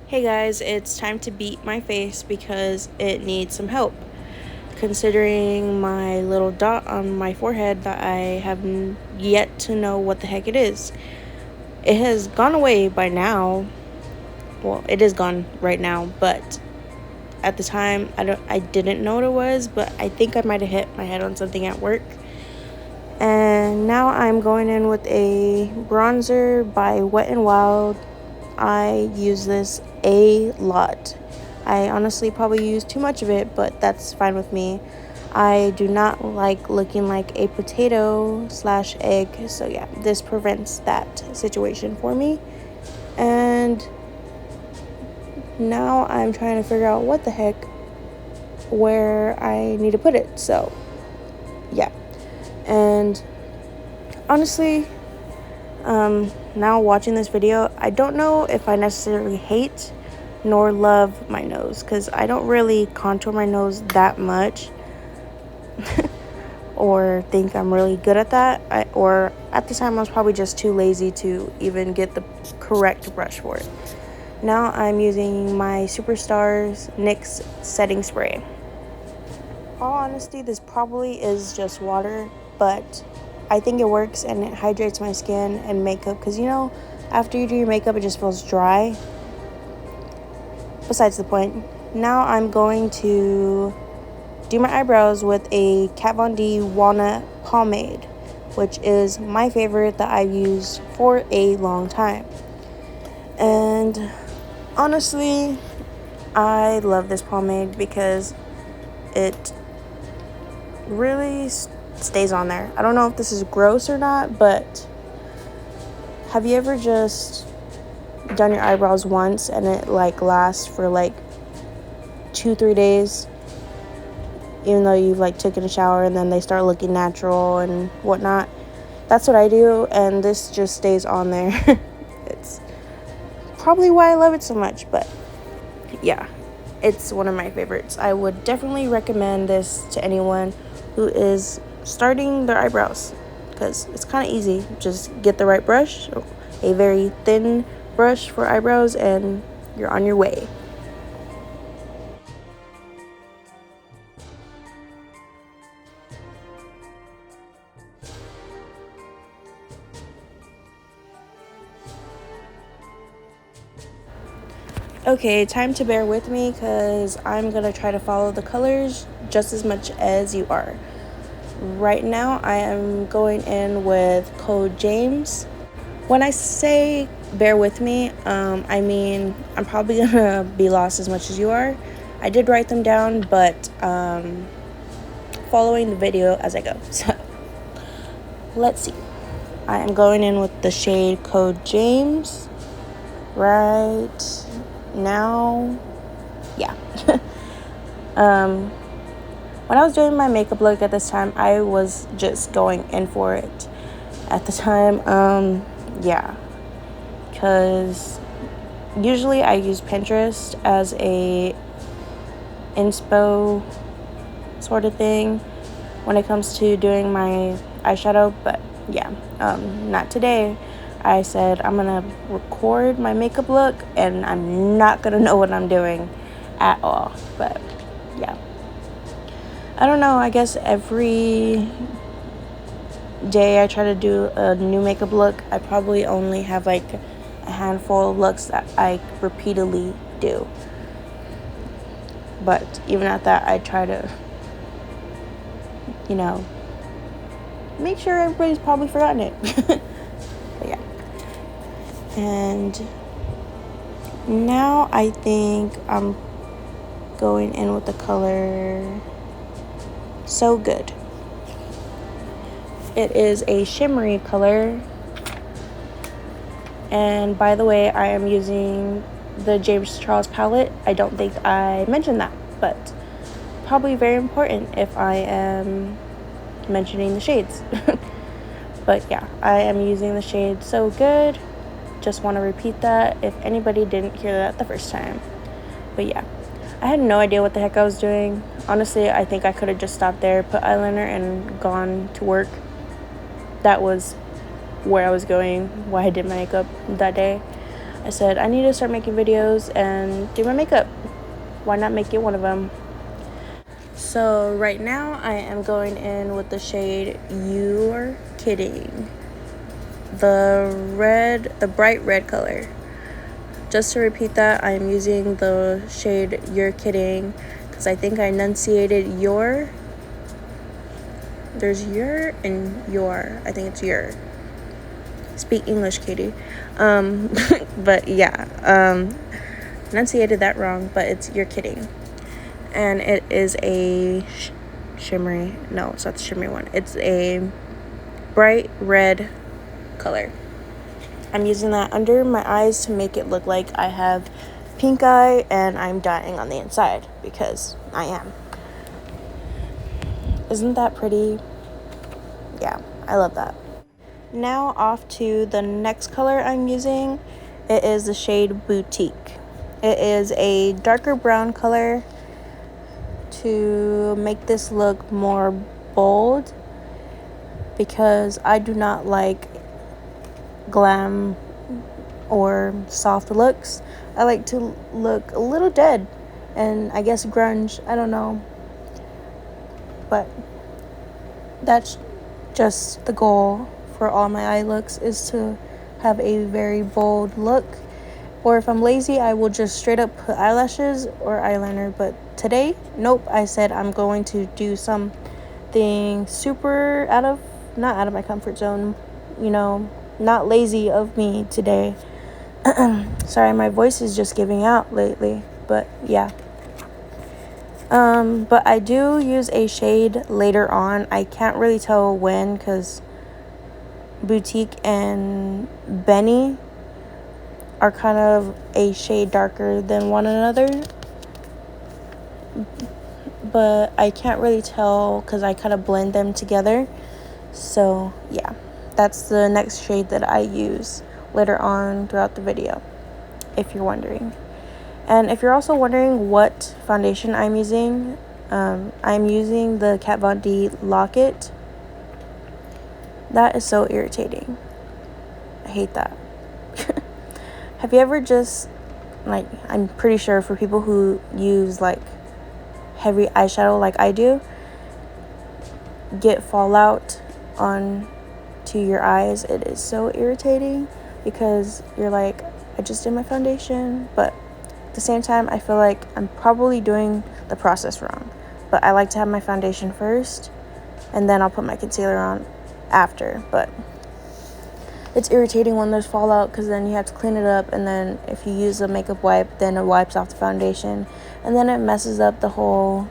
Hey guys, it's time to beat my face because it needs some help. Considering my little dot on my forehead that I have yet to know what the heck it is. It has gone away by now. Well, it is gone right now, but at the time I didn't know what it was, but I think I might have hit my head on something at work. And now I'm going in with a bronzer by Wet n Wild. I use this a lot. I honestly probably use too much of it, but that's fine with me. I do not like looking like a potato/egg, so yeah, this prevents that situation for me. And now I'm trying to figure out what the heck, where I need to put it, so yeah. And honestly, now watching this video, I don't know if I necessarily hate nor love my nose, because I don't really contour my nose that much or think I'm really good at that. Or at the time I was probably just too lazy to even get the correct brush for it. Now I'm using my Superstars NYX setting spray. All honesty, this probably is just water, but I think it works and it hydrates my skin and makeup, because after you do your makeup it just feels dry. Besides the point. Now I'm going to do my eyebrows with a Kat Von D walnut pomade, which is my favorite that I've used for a long time. And honestly, I love this pomade because it really stays on there. I don't know if this is gross or not, but have you ever just done your eyebrows once and it lasts for 2-3 days, even though you've taken a shower, and then they start looking natural and whatnot? That's what I do, and this just stays on there. It's probably why I love it so much, but yeah, it's one of my favorites. I would definitely recommend this to anyone who is starting their eyebrows, because it's kind of easy. Just get the right brush, a very thin brush for eyebrows, and you're on your way. Okay, time to bear with me because I'm gonna try to follow the colors just as much as you are. Right now I am going in with code James. When I say bear with me, I mean I'm probably gonna be lost as much as you are. I did write them down, but following the video as I go. So let's see. I am going in with the shade code James right now. Yeah. When I was doing my makeup look at this time, I was just going in for it at the time. Yeah, because usually I use Pinterest as a inspo sort of thing when it comes to doing my eyeshadow, but yeah, not today. I said I'm gonna record my makeup look and I'm not gonna know what I'm doing at all. But yeah, I don't know, I guess every day I try to do a new makeup look. I probably only have a handful of looks that I repeatedly do, but even at that I try to make sure everybody's probably forgotten it. But yeah, and now I think I'm going in with the color So Good. It is a shimmery color, and by the way, I am using the James Charles palette. I don't think I mentioned that, but probably very important if I am mentioning the shades. But yeah, I am using the shade So Good. Just want to repeat that if anybody didn't hear that the first time. But yeah, I had no idea what the heck I was doing. Honestly, I think I could have just stopped there, put eyeliner, and gone to work. That was where I was going, why I did my makeup that day. I said I need to start making videos and do my makeup. Why not make it one of them? So right now I am going in with the shade You're Kidding. The bright red color. Just to repeat that, I am using the shade You're Kidding because I think I enunciated your. There's your and your. I think it's your. Speak English, Katie. But yeah, enunciated that wrong, but it's You're Kidding. And it is a shimmery. No, it's not the shimmery one. It's a bright red color. I'm using that under my eyes to make it look like I have pink eye and I'm dying on the inside because I am. Isn't that pretty? Yeah, I love that. Now off to the next color I'm using. It is the shade Boutique. It is a darker brown color to make this look more bold because I do not like glam or soft looks. I like to look a little dead and I guess grunge, I don't know, but that's just the goal for all my eye looks, is to have a very bold look. Or if I'm lazy, I will just straight up put eyelashes or eyeliner, but today, nope, I said I'm going to do something super not out of my comfort zone, not lazy of me today. Sorry, my voice is just giving out lately, but yeah. But I do use a shade later on. I can't really tell when because Boutique and Benny are kind of a shade darker than one another. But I can't really tell because I kind of blend them together. So yeah, that's the next shade that I use later on throughout the video, if you're wondering. And if you're also wondering what foundation I'm using the Kat Von D Lock-It. That is so irritating. I hate that. Have you ever just, I'm pretty sure for people who use heavy eyeshadow like I do, get fallout on to your eyes? It is so irritating because you're like, I just did my foundation, but at the same time I feel like I'm probably doing the process wrong. But I like to have my foundation first and then I'll put my concealer on after. But it's irritating when there's fallout because then you have to clean it up, and then if you use a makeup wipe, then it wipes off the foundation and then it messes up the whole,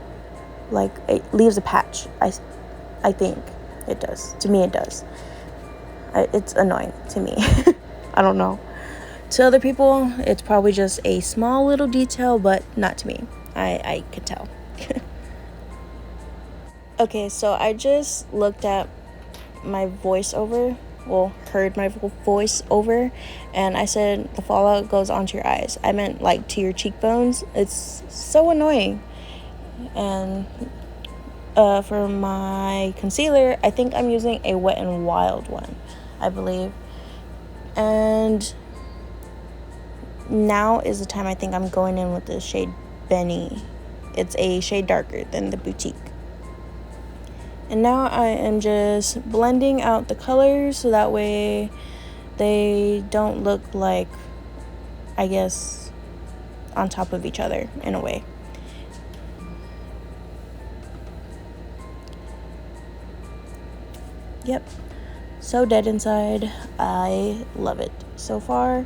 it leaves a patch. I think it does. To me it does. It's annoying to me. I don't know. To other people, it's probably just a small little detail, but not to me. I could tell. Okay, so I just looked at my voiceover. Heard my voice over, and I said the fallout goes onto your eyes. I meant to your cheekbones. It's so annoying. And for my concealer, I think I'm using a Wet n Wild one, I believe. And now is the time I think I'm going in with the shade Benny. It's a shade darker than the Boutique. And now I am just blending out the colors so that way they don't look like, I guess, on top of each other in a way. Yep. So dead inside. I love it so far.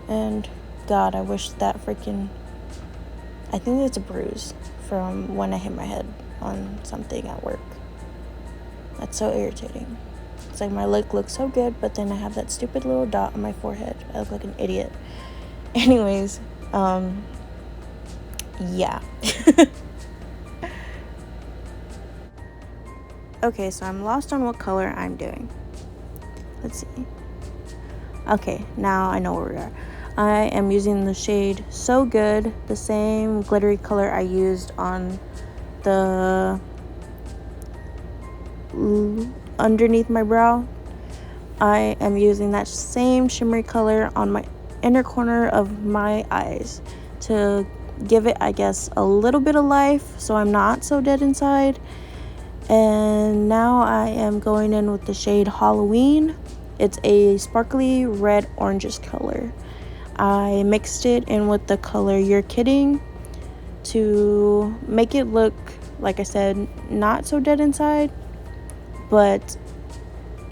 And God, I wish that I think it's a bruise from when I hit my head on something at work. That's so irritating. It's like my look looks so good, but then I have that stupid little dot on my forehead. I look like an idiot. Anyways, yeah. Okay, so I'm lost on what color I'm doing. Let's see. Okay, now I know where we are. I am using the shade So Good, the same glittery color I used on the underneath my brow. I am using that same shimmery color on my inner corner of my eyes to give it, I guess, a little bit of life so I'm not so dead inside. And now I am going in with the shade Halloween. It's a sparkly red orangish color. I mixed it in with the color You're Kidding to make it look, like I said, not so dead inside, but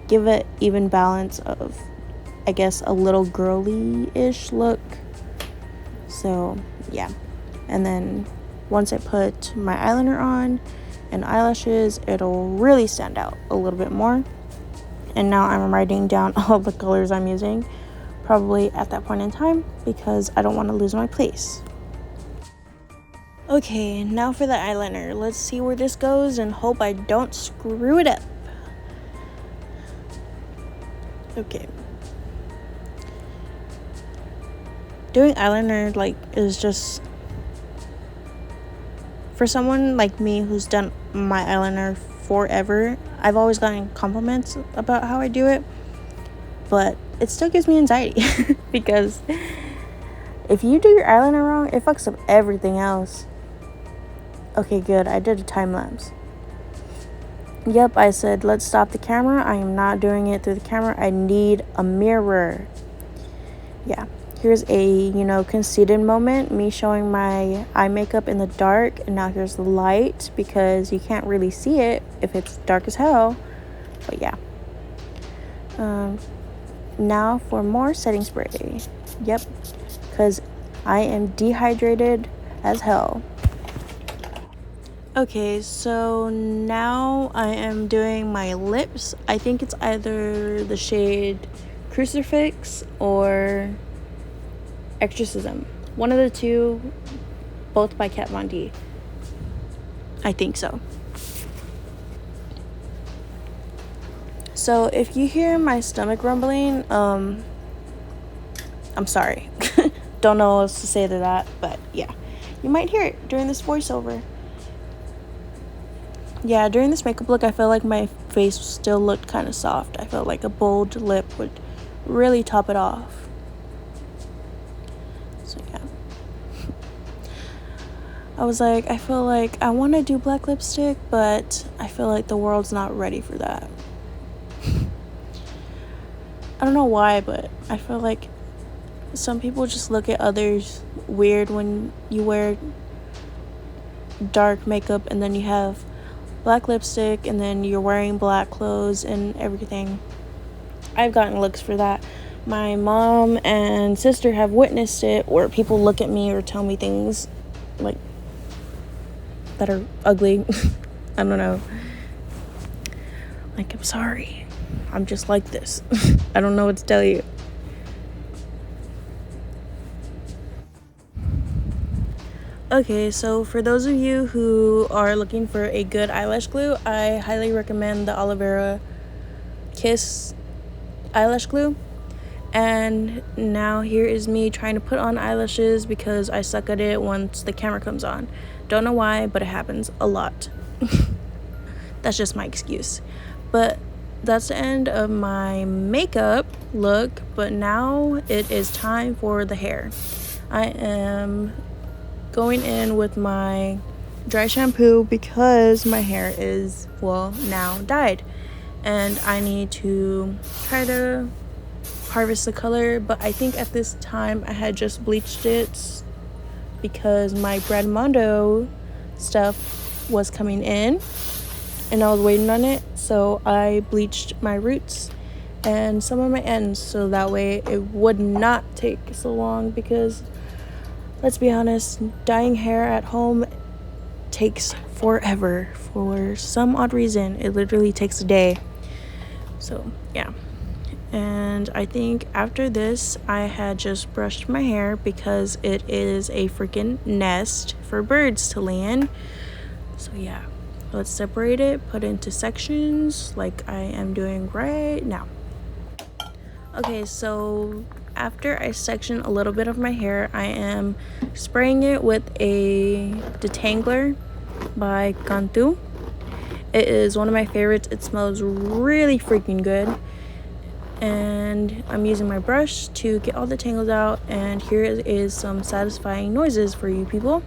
give it even balance of, I guess, a little girly-ish look. So yeah, and then once I put my eyeliner on and eyelashes, it'll really stand out a little bit more. And now I'm writing down all the colors I'm using, probably at that point in time, because I don't want to lose my place. Okay, now for the eyeliner. Let's see where this goes and hope I don't screw it up. Okay. Doing eyeliner, is just, for someone like me who's done my eyeliner forever, I've always gotten compliments about how I do it, but it still gives me anxiety because if you do your eyeliner wrong, it fucks up everything else. Okay, good. I did a time lapse. Yep, I said, let's stop the camera. I am not doing it through the camera. I need a mirror. Yeah. Here's a, conceited moment. Me showing my eye makeup in the dark. And now here's the light because you can't really see it if it's dark as hell. But yeah. Now for more setting spray. Yep. Because I am dehydrated as hell. Okay, so now I am doing my lips. I think it's either the shade Crucifix or Exorcism. One of the two, both by Kat Von D. I think so. So if you hear my stomach rumbling, I'm sorry. Don't know what else to say to that, but yeah. You might hear it during this voiceover. Yeah, during this makeup look, I felt like my face still looked kind of soft. I felt like a bold lip would really top it off. So yeah. I was like, I feel like I want to do black lipstick, but I feel like the world's not ready for that. I don't know why, but I feel like some people just look at others weird when you wear dark makeup and then you have black lipstick and then you're wearing black clothes and everything. I've gotten looks for that. My mom and sister have witnessed it, where people look at me or tell me things like that are ugly. I don't know. Like, I'm sorry. I'm just like this. I don't know what to tell you. Okay, so for those of you who are looking for a good eyelash glue, I highly recommend the Aloe Vera Kiss eyelash glue. And now here is me trying to put on eyelashes because I suck at it once the camera comes on. Don't know why, but it happens a lot. That's just my excuse. But that's the end of my makeup look, but now it is time for the hair. I am going in with my dry shampoo because my hair is, now dyed. And I need to try to harvest the color, but I think at this time I had just bleached it because my Brad Mondo stuff was coming in and I was waiting on it, so I bleached my roots and some of my ends so that way it would not take so long, because let's be honest, dyeing hair at home takes forever. For some odd reason, it literally takes a day. So yeah. And I think after this, I had just brushed my hair because it is a freaking nest for birds to lay in. So yeah, let's separate it, put it into sections like I am doing right now. Okay, so after I section a little bit of my hair, I am spraying it with a detangler by Phonto. It is one of my favorites. It smells really freaking good. and I'm using my brush to get all the tangles out, and here is some satisfying noises for you people.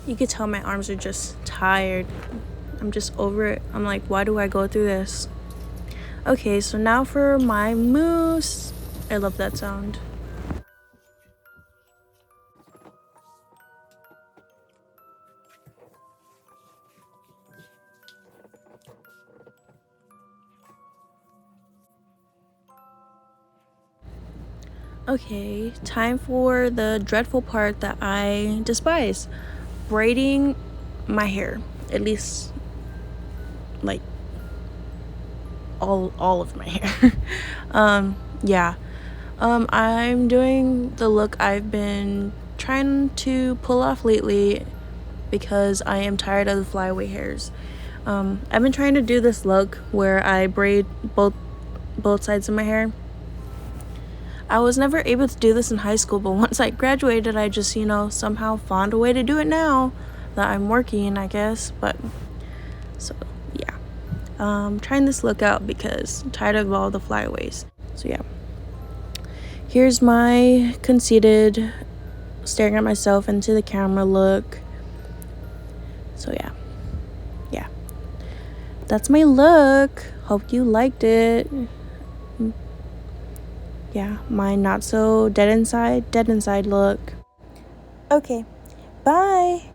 You could tell my arms are just tired. I'm just over it. I'm like, why do I go through this? Okay, so now for my mousse. I love that sound. Okay, time for the dreadful part that I despise. Braiding my hair. At least, like, all of my hair. Yeah. I'm doing the look I've been trying to pull off lately because I am tired of the flyaway hairs. I've been trying to do this look where I braid both sides of my hair. I was never able to do this in high school, but once I graduated, I just, somehow found a way to do it now that I'm working, I guess. But, so, yeah. Trying this look out because I'm tired of all the flyaways. So, yeah. Here's my conceited, staring at myself into the camera look. So, yeah. Yeah. That's my look. Hope you liked it. Yeah, my not so dead inside look. Okay, bye.